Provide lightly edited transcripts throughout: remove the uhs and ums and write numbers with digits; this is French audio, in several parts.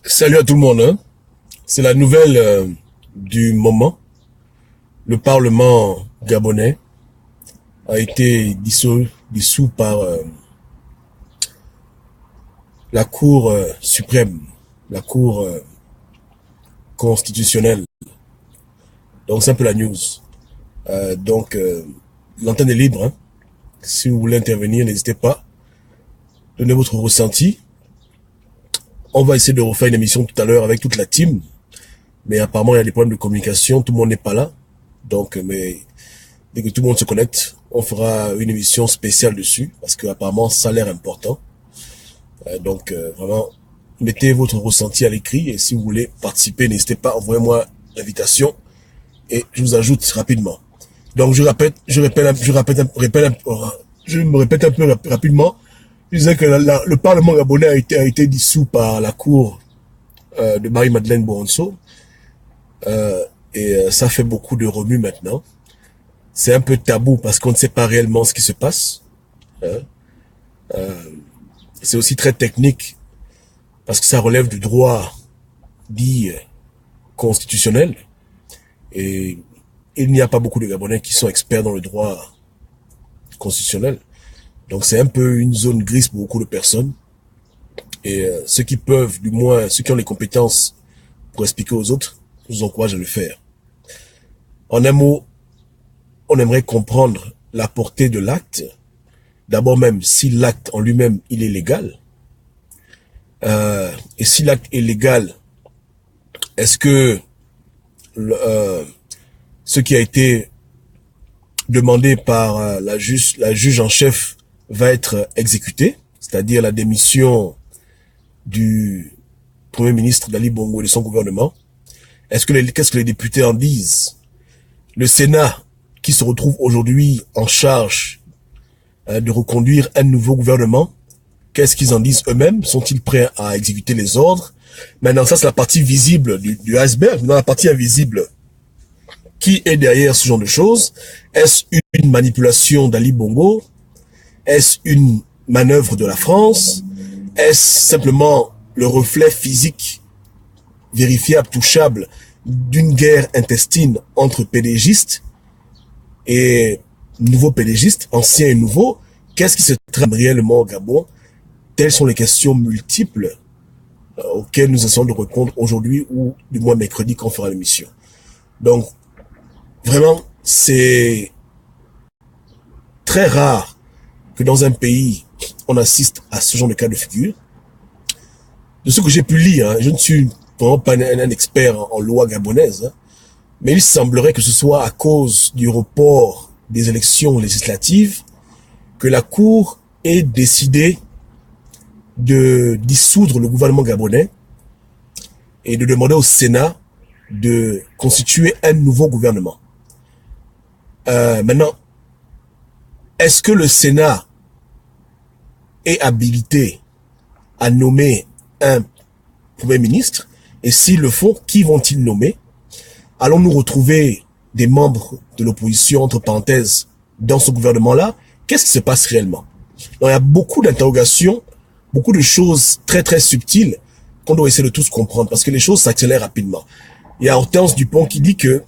Salut à tout le monde, hein. C'est la nouvelle du moment. Le Parlement gabonais a été dissous par la Cour suprême, la Cour constitutionnelle. Donc c'est un peu la news. L'antenne est libre, hein. Si vous voulez intervenir, n'hésitez pas. Donnez votre ressenti. On va essayer de refaire une émission tout à l'heure avec toute la team. Mais apparemment, il y a des problèmes de communication. Tout le monde n'est pas là. Mais dès que tout le monde se connecte, on fera une émission spéciale dessus. Parce que apparemment, ça a l'air important. Vraiment, mettez votre ressenti à l'écrit. Et si vous voulez participer, n'hésitez pas, envoyez-moi l'invitation. Et je vous ajoute rapidement. Donc, je me répète un peu rapidement. Je disais que le Parlement gabonais a été dissous par la Cour de Marie-Madeleine Boronso. Ça fait beaucoup de remue maintenant. C'est un peu tabou parce qu'on ne sait pas réellement ce qui se passe. Hein. C'est aussi très technique parce que ça relève du droit dit constitutionnel. Et il n'y a pas beaucoup de Gabonais qui sont experts dans le droit constitutionnel. Donc c'est un peu une zone grise pour beaucoup de personnes. Et ceux qui peuvent, du moins ceux qui ont les compétences pour expliquer aux autres, je vous encourage à le faire. En un mot, on aimerait comprendre la portée de l'acte. D'abord même, si l'acte en lui-même, il est légal. Et si l'acte est légal, est-ce que ce qui a été demandé par la juge en chef va être exécuté, c'est-à-dire la démission du Premier ministre d'Ali Bongo et de son gouvernement? Qu'est-ce que les députés en disent? Le Sénat, qui se retrouve aujourd'hui en charge de reconduire un nouveau gouvernement, qu'est-ce qu'ils en disent eux-mêmes? Sont-ils prêts à exécuter les ordres? Maintenant, ça c'est la partie visible du iceberg. Dans la partie invisible, qui est derrière ce genre de choses? Est-ce une manipulation d'Ali Bongo? Est-ce une manœuvre de la France? Est-ce simplement le reflet physique, vérifiable, touchable, d'une guerre intestine entre pédégistes et nouveaux pédégistes, anciens et nouveaux? Qu'est-ce qui se trame réellement au Gabon? Telles sont les questions multiples auxquelles nous essayons de répondre aujourd'hui ou du moins mercredi quand on fera l'émission. Donc, vraiment, c'est très rare que dans un pays, on assiste à ce genre de cas de figure. De ce que j'ai pu lire, hein, je ne suis vraiment pas un expert en loi gabonaise, hein, mais il semblerait que ce soit à cause du report des élections législatives que la Cour ait décidé de dissoudre le gouvernement gabonais et de demander au Sénat de constituer un nouveau gouvernement. Maintenant, est-ce que le Sénat est habilité à nommer un Premier ministre? Et s'ils le font, qui vont-ils nommer? Allons-nous retrouver des membres de l'opposition, entre parenthèses, dans ce gouvernement-là? Qu'est-ce qui se passe réellement? Donc, il y a beaucoup d'interrogations, beaucoup de choses très très subtiles qu'on doit essayer de tous comprendre parce que les choses s'accélèrent rapidement. Il y a Hortense Dupont qui dit que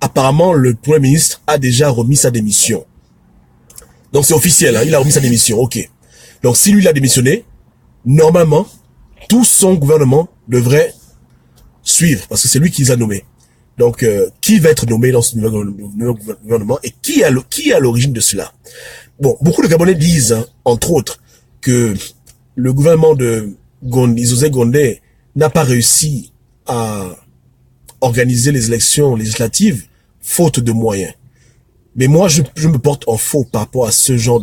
apparemment le Premier ministre a déjà remis sa démission. Donc c'est officiel, hein, il a remis sa démission, ok. Donc si lui il a démissionné, normalement, tout son gouvernement devrait suivre parce que c'est lui qui les a nommés. Donc qui va être nommé dans ce nouveau gouvernement et qui est à l'origine de cela? Bon, beaucoup de Gabonais disent, hein, entre autres, que le gouvernement de José Gondé n'a pas réussi à organiser les élections législatives faute de moyens. Mais moi, je me porte en faux par rapport à ce genre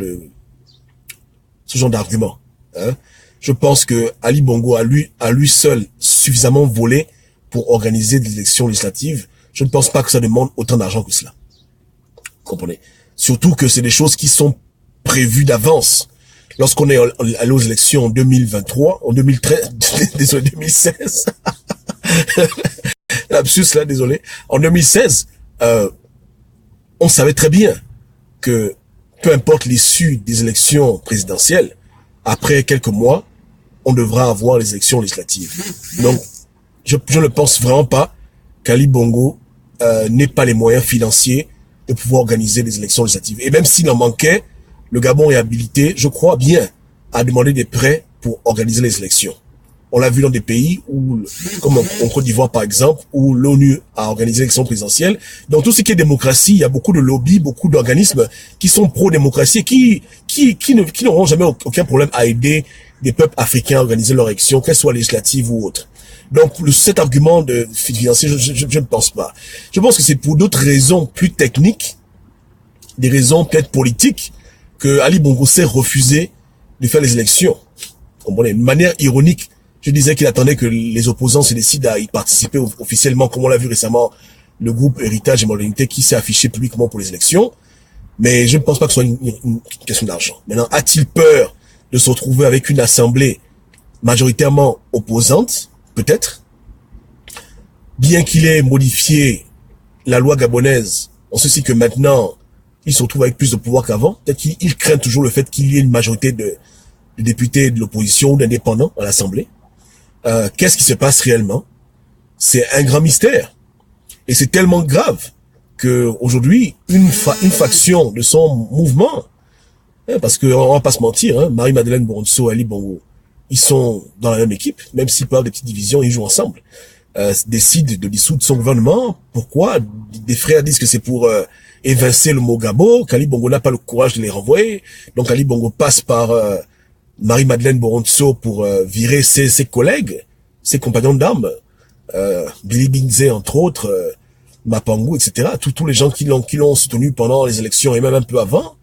d'argument. Hein. Je pense que Ali Bongo a lui seul suffisamment volé pour organiser des élections législatives. Je ne pense pas que ça demande autant d'argent que cela. Vous comprenez? Surtout que c'est des choses qui sont prévues d'avance. Lorsqu'on est allé aux élections en 2023, en 2013, désolé, 2016, lapsus là, désolé, en 2016, on savait très bien que peu importe l'issue des élections présidentielles, après quelques mois, on devra avoir les élections législatives. Donc, je ne pense vraiment pas qu'Ali Bongo n'ait pas les moyens financiers de pouvoir organiser les élections législatives. Et même s'il en manquait, le Gabon est habilité, je crois bien, à demander des prêts pour organiser les élections. On l'a vu dans des pays où, comme en Côte d'Ivoire par exemple, où l'ONU a organisé l'élection présidentielle. Dans tout ce qui est démocratie, il y a beaucoup de lobbies, beaucoup d'organismes qui sont pro-démocratie, qui n'auront jamais aucun problème à aider des peuples africains à organiser leurs élections, qu'elles soient législatives ou autres. Donc, cet argument de financier, je ne pense pas. Je pense que c'est pour d'autres raisons plus techniques, des raisons peut-être politiques, que Ali Bongo s'est refusé de faire les élections. Comprenez, de manière ironique, je disais qu'il attendait que les opposants se décident à y participer officiellement, comme on l'a vu récemment, le groupe Héritage et Modernité qui s'est affiché publiquement pour les élections. Mais je ne pense pas que ce soit une question d'argent. Maintenant, a-t-il peur de se retrouver avec une assemblée majoritairement opposante? Peut-être. Bien qu'il ait modifié la loi gabonaise, on sait aussi que maintenant, il se retrouve avec plus de pouvoir qu'avant. Peut-être qu'il craint toujours le fait qu'il y ait une majorité de députés de l'opposition ou d'indépendants à l'Assemblée. Qu'est-ce qui se passe réellement? C'est un grand mystère. Et c'est tellement grave que aujourd'hui, une faction de son mouvement, parce que on va pas se mentir, Marie-Madeleine Boronso et Ali Bongo, ils sont dans la même équipe, même s'ils parlent des petites divisions, ils jouent ensemble, décident de dissoudre son gouvernement. Pourquoi? Des frères disent que c'est pour évincer le Mogabo, qu'Ali Bongo n'a pas le courage de les renvoyer. Donc Ali Bongo passe par Marie-Madeleine Boronso pour virer ses collègues, ses compagnons d'armes, Billy Binze entre autres, Mapangu, etc. Tous les gens qui l'ont soutenu pendant les élections et même un peu avant.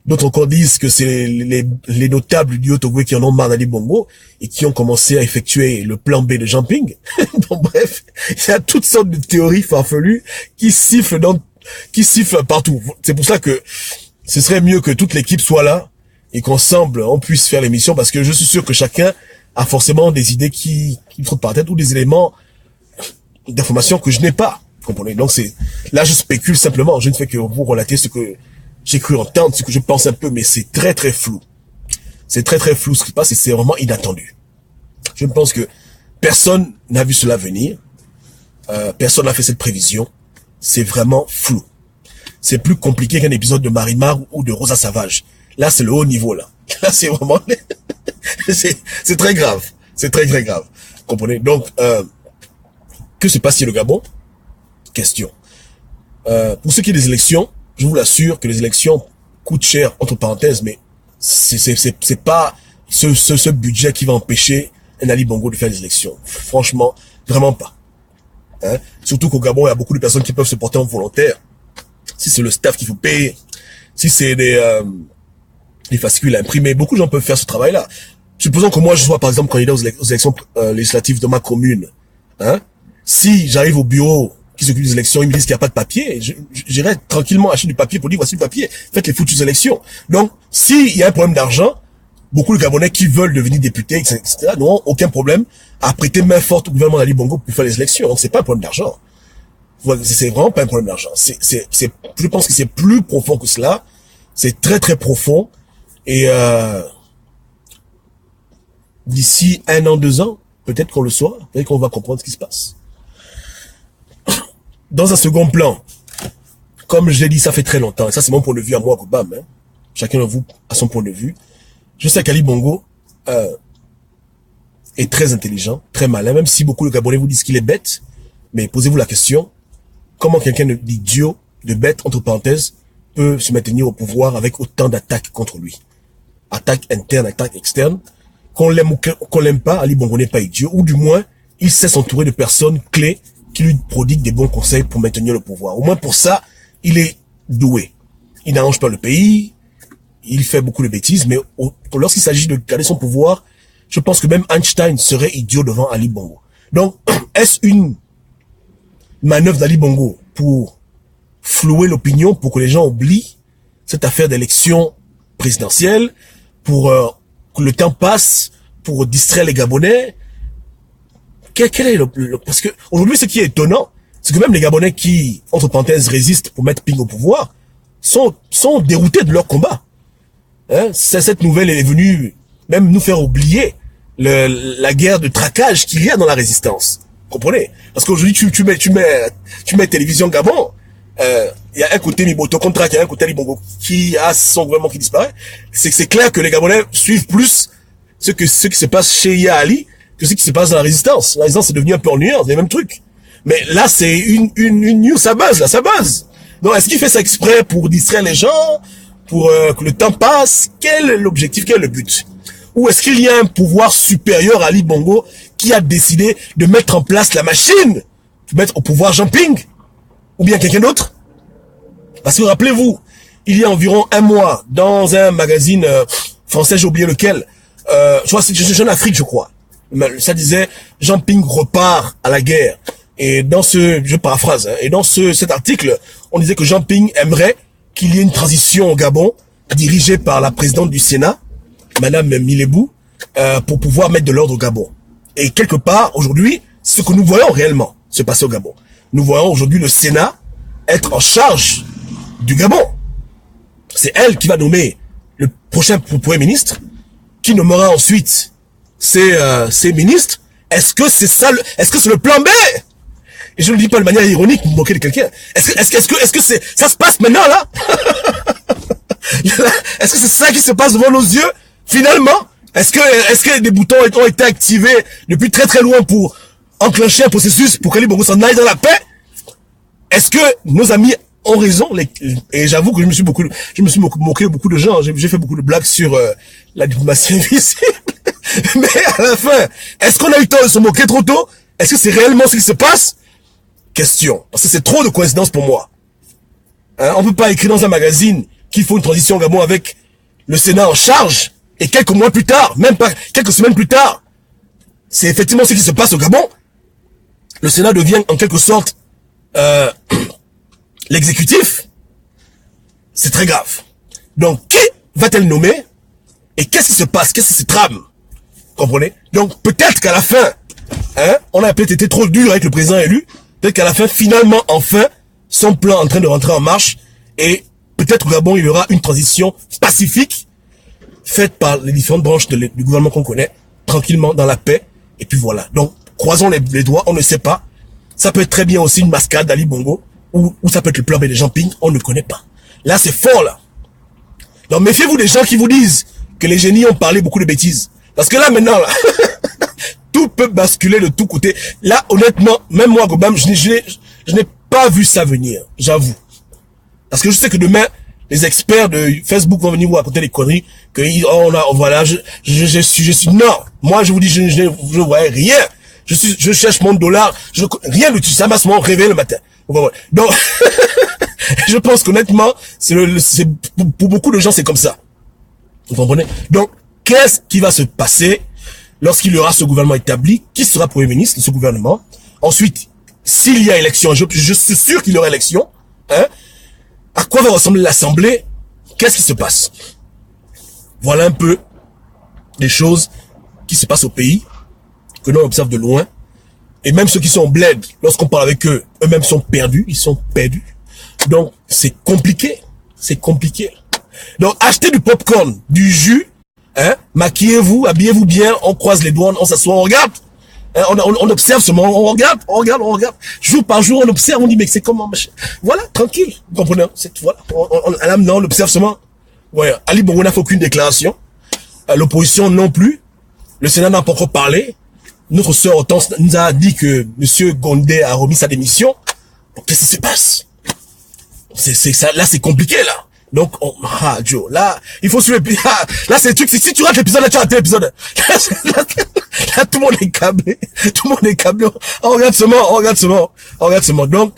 D'autres encore disent que c'est les notables du Haut-Togo qui en ont marre d'Ali Bongo et qui ont commencé à effectuer le plan B de jumping. Donc bref, il y a toutes sortes de théories farfelues qui sifflent partout. C'est pour ça que ce serait mieux que toute l'équipe soit là et qu'ensemble on puisse faire l'émission, parce que je suis sûr que chacun a forcément des idées qui trottent par la tête ou des éléments d'information que je n'ai pas. Vous comprenez? Donc là je spécule simplement, je ne fais que vous relater ce que j'ai cru entendre, ce que je pense un peu, mais c'est très très flou. C'est très très flou ce qui se passe et c'est vraiment inattendu. Je pense que personne n'a vu cela venir. Personne n'a fait cette prévision. C'est vraiment flou. C'est plus compliqué qu'un épisode de Marimar ou de Rosa Savage. Là, c'est le haut niveau, là. Là, c'est vraiment... c'est très grave. C'est très très grave. Vous comprenez? Donc, que se passe-t-il au Gabon? Question. Pour ce qui est des élections, je vous l'assure que les élections coûtent cher, entre parenthèses, mais c'est pas ce budget qui va empêcher un Ali Bongo de faire les élections. Franchement, vraiment pas. Surtout qu'au Gabon, il y a beaucoup de personnes qui peuvent se porter en volontaire. Si c'est le staff qu'il faut payer, si c'est des fascicules à imprimer, beaucoup de gens peuvent faire ce travail-là. Supposons que moi, je sois par exemple candidat aux élections législatives de ma commune. Si j'arrive au bureau qui s'occupe des élections, ils me disent qu'il n'y a pas de papier, j'irai tranquillement acheter du papier pour dire voici le papier, faites les foutues élections. Donc, s'il y a un problème d'argent, beaucoup de Gabonais qui veulent devenir députés, etc., n'ont aucun problème à prêter main forte au gouvernement d'Ali Bongo pour faire les élections. Donc, c'est pas un problème d'argent. C'est vraiment pas un problème d'argent. Je pense que c'est plus profond que cela. C'est très très profond. Et d'ici 1 an, 2 ans, peut-être qu'on le saura, peut-être qu'on va comprendre ce qui se passe. Dans un second plan, comme je l'ai dit, ça fait très longtemps, et ça c'est mon point de vue à moi, Kobam, chacun de vous a son point de vue. Je sais qu'Ali Bongo est très intelligent, très malin, même si beaucoup de Gabonais vous disent qu'il est bête, mais posez-vous la question, comment quelqu'un d'idiot, de bête, entre parenthèses, peut se maintenir au pouvoir avec autant d'attaques contre lui? Attaques internes, attaques externes. Qu'on l'aime ou qu'on l'aime pas, Ali Bongo n'est pas idiot, ou du moins, il sait s'entourer de personnes clés qui lui prodiguent des bons conseils pour maintenir le pouvoir. Au moins pour ça, il est doué. Il n'arrange pas le pays, il fait beaucoup de bêtises, mais lorsqu'il s'agit de garder son pouvoir, je pense que même Einstein serait idiot devant Ali Bongo. Donc, est-ce une manœuvre d'Ali Bongo pour flouer l'opinion, pour que les gens oublient cette affaire d'élection présidentielle, pour que le temps passe, pour distraire les Gabonais? Quel est parce que aujourd'hui, ce qui est étonnant, c'est que même les Gabonais qui, entre parenthèses, résistent pour mettre Ping au pouvoir, sont déroutés de leur combat. Cette nouvelle est venue même nous faire oublier la guerre de traquage qu'il y a dans la résistance. Vous comprenez? Parce qu'aujourd'hui, tu mets télévision Gabon, il y a un côté Miboto Contra, il y a un côté Libongo qui a son gouvernement qui disparaît. C'est clair que les Gabonais suivent plus ce qui se passe chez Iya Ali que ce qui se passe dans la résistance. La résistance est devenue un peu ennuyante, c'est les mêmes trucs. Mais là, c'est une news, ça buzz, là, ça buzz. Donc, est-ce qu'il fait ça exprès pour distraire les gens, pour que le temps passe? Quel est l'objectif, quel est le but? Ou est-ce qu'il y a un pouvoir supérieur à Ali Bongo qui a décidé de mettre en place la machine, de mettre au pouvoir Jean Ping? Ou bien quelqu'un d'autre? Parce que rappelez-vous, il y a environ un mois, dans un magazine français, j'ai oublié lequel, je crois que c'est Jeune Afrique, je crois. Ça disait, Jean Ping repart à la guerre. Et dans je paraphrase, hein, et dans cet article, on disait que Jean Ping aimerait qu'il y ait une transition au Gabon, dirigée par la présidente du Sénat, Madame Milebou, pour pouvoir mettre de l'ordre au Gabon. Et quelque part, aujourd'hui, ce que nous voyons réellement se passer au Gabon. Nous voyons aujourd'hui le Sénat être en charge du Gabon. C'est elle qui va nommer le prochain Premier ministre, qui nommera ensuite ses ministres. Est-ce que c'est ça, est-ce que c'est le plan B? Et je ne le dis pas de manière ironique pour moquer de quelqu'un. Est-ce que ça se passe maintenant, là? Est-ce que c'est ça qui se passe devant nos yeux? Finalement? Est-ce que des boutons ont été activés depuis très très loin pour enclencher un processus pour qu'Ali Bongo s'en aille dans la paix? Est-ce que nos amis ont raison? Et j'avoue que je me suis moqué de beaucoup de gens. J'ai fait beaucoup de blagues sur la diplomatie invisible. Mais à la fin, est-ce qu'on a eu le temps de se moquer trop tôt? Est-ce que c'est réellement ce qui se passe? Question. Parce que c'est trop de coïncidences pour moi. Hein, on peut pas écrire dans un magazine qu'il faut une transition au Gabon avec le Sénat en charge, et quelques mois plus tard, même pas quelques semaines plus tard, c'est effectivement ce qui se passe au Gabon. Le Sénat devient en quelque sorte l'exécutif. C'est très grave. Donc, qui va-t-elle nommer? Et qu'est-ce qui se passe? Qu'est-ce qui se trame? Comprenez? Donc, peut-être qu'à la fin, hein, on a peut-être été trop dur avec le président élu. Peut-être qu'à la fin, finalement, enfin, son plan est en train de rentrer en marche. Et peut-être au Gabon, il y aura une transition pacifique faite par les différentes branches du gouvernement qu'on connaît, tranquillement, dans la paix. Et puis voilà. Donc, croisons les doigts, on ne sait pas. Ça peut être très bien aussi une mascarade d'Ali Bongo, ou ça peut être le plan B de Jean Ping, on ne connaît pas. Là, c'est fort, là. Donc, méfiez-vous des gens qui vous disent que les génies ont parlé beaucoup de bêtises. Parce que là, maintenant, là, tout peut basculer de tous côtés. Là, honnêtement, même moi, Gobam, je n'ai pas vu ça venir, j'avoue. Parce que je sais que demain, les experts de Facebook vont venir vous raconter des conneries, que voilà, je suis, non. Moi, je vous dis, je ne voyais rien. Je cherche mon dollar, rien de tout ça m'a seulement réveillé le matin. Donc, je pense qu'honnêtement, pour beaucoup de gens, c'est comme ça. Vous comprenez? Donc, qu'est-ce qui va se passer lorsqu'il y aura ce gouvernement établi? Qui sera Premier ministre de ce gouvernement? Ensuite, s'il y a élection, je suis sûr qu'il y aura élection, hein? À quoi va ressembler l'Assemblée? Qu'est-ce qui se passe? Voilà un peu des choses qui se passent au pays, que l'on observe de loin. Et même ceux qui sont en bled, lorsqu'on parle avec eux, eux-mêmes sont perdus, ils sont perdus. Donc, c'est compliqué. C'est compliqué. Donc, achetez du popcorn, du jus, hein, maquillez-vous, habillez-vous bien, on croise les doigts, on s'assoit, on regarde. Hein, on observe seulement, on regarde. Jour par jour, on observe, on dit, mais c'est comment, machin. Voilà, tranquille. Vous comprenez? Voilà. On observe seulement. Ouais, Ali Bongo n'a fait aucune déclaration. L'opposition non plus. Le Sénat n'a pas encore parlé. Notre sœur Hortense nous a dit que Monsieur Gondé a remis sa démission. Donc, qu'est-ce qui se passe? C'est ça, là, c'est compliqué, là. Donc, Joe, là, il faut suivre, là, c'est le truc, si tu rates l'épisode, là, tu as raté l'épisode. Là, tout le monde est câblé. Tout le monde est câblé. On regarde seulement. Donc,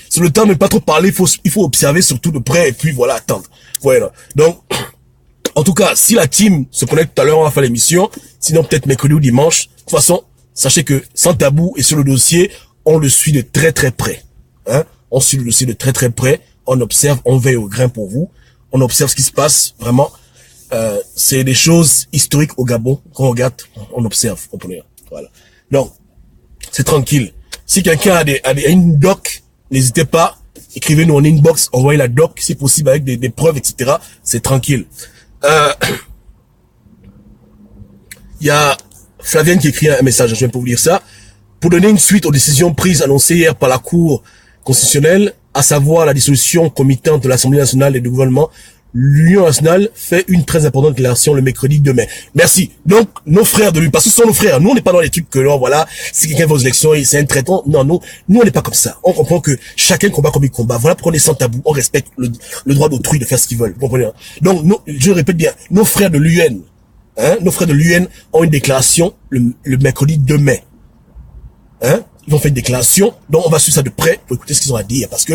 sur le temps de ne pas trop parler, il faut observer surtout de près, et puis voilà, attendre. Voilà. Donc, en tout cas, si la team se connecte tout à l'heure, on va faire l'émission. Sinon, peut-être mercredi ou dimanche. De toute façon, sachez que Sans Tabou et sur le dossier, on le suit de très très près. Hein? On suit le dossier de très très près. On observe, on veille au grain pour vous. On observe ce qui se passe, vraiment. C'est des choses historiques au Gabon. Quand on regarde, on observe. Voilà. Donc, c'est tranquille. Si quelqu'un a une doc, n'hésitez pas. Écrivez-nous en inbox, envoyez la doc, si possible, avec des preuves, etc. C'est tranquille. Il y a Flavienne qui écrit un message, je viens pour vous lire ça. Pour donner une suite aux décisions prises annoncées hier par la Cour constitutionnelle, à savoir la dissolution comitante de l'Assemblée nationale et du gouvernement, l'Union nationale fait une très importante déclaration le mercredi 2 mai. Merci. Donc, nos frères de lui, parce que ce sont nos frères. Nous, on n'est pas dans les trucs que là, voilà, si quelqu'un va aux élections, c'est un traitant. Non, nous, on n'est pas comme ça. On comprend que chacun combat comme il combat. Voilà pourquoi on est sans tabou. On respecte le droit d'autrui de faire ce qu'ils veulent. Vous comprenez, hein? Donc, je répète bien, nos frères de l'UN, nos frères de l'UN ont une déclaration le mercredi 2 mai. Ils vont faire une déclaration, donc on va suivre ça de près pour écouter ce qu'ils ont à dire, parce que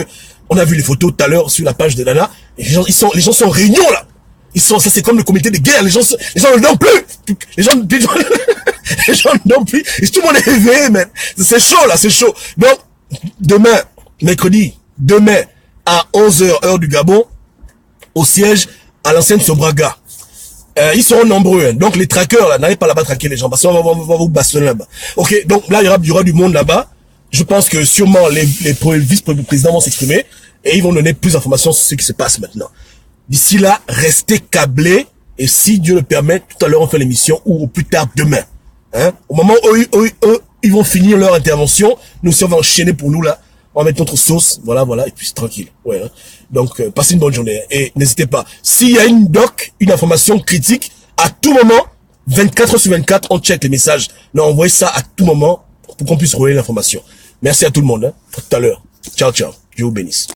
on a vu les photos tout à l'heure sur la page de Nana, et les gens sont en réunion là. Ça c'est comme le comité de guerre, les gens ne dorment plus. Les gens ne dorment plus. Et tout le monde est éveillé, man. C'est chaud là, c'est chaud. Donc, demain, mercredi 2 mai, à 11h, heure du Gabon, au siège, à l'ancienne Sobraga. Ils seront nombreux, hein. Donc les traqueurs là, n'allez pas là-bas traquer les gens, parce qu'on va vous bastonner là-bas. Ok, donc là il y aura du monde là-bas. Je pense que sûrement les vice-présidents vont s'exprimer et ils vont donner plus d'informations sur ce qui se passe maintenant. D'ici là, restez câblés et si Dieu le permet, tout à l'heure on fait l'émission ou au plus tard demain. Au moment où eux, ils vont finir leur intervention, nous aussi on va enchaîner pour nous là. On va mettre notre sauce, voilà, et puis c'est tranquille. Ouais, hein. Donc, passez une bonne journée. Et n'hésitez pas, s'il y a une information critique, à tout moment, 24 heures sur 24, on check les messages. Non, envoyez ça à tout moment pour qu'on puisse relayer l'information. Merci à tout le monde. À tout à l'heure. Ciao, ciao. Dieu vous bénisse.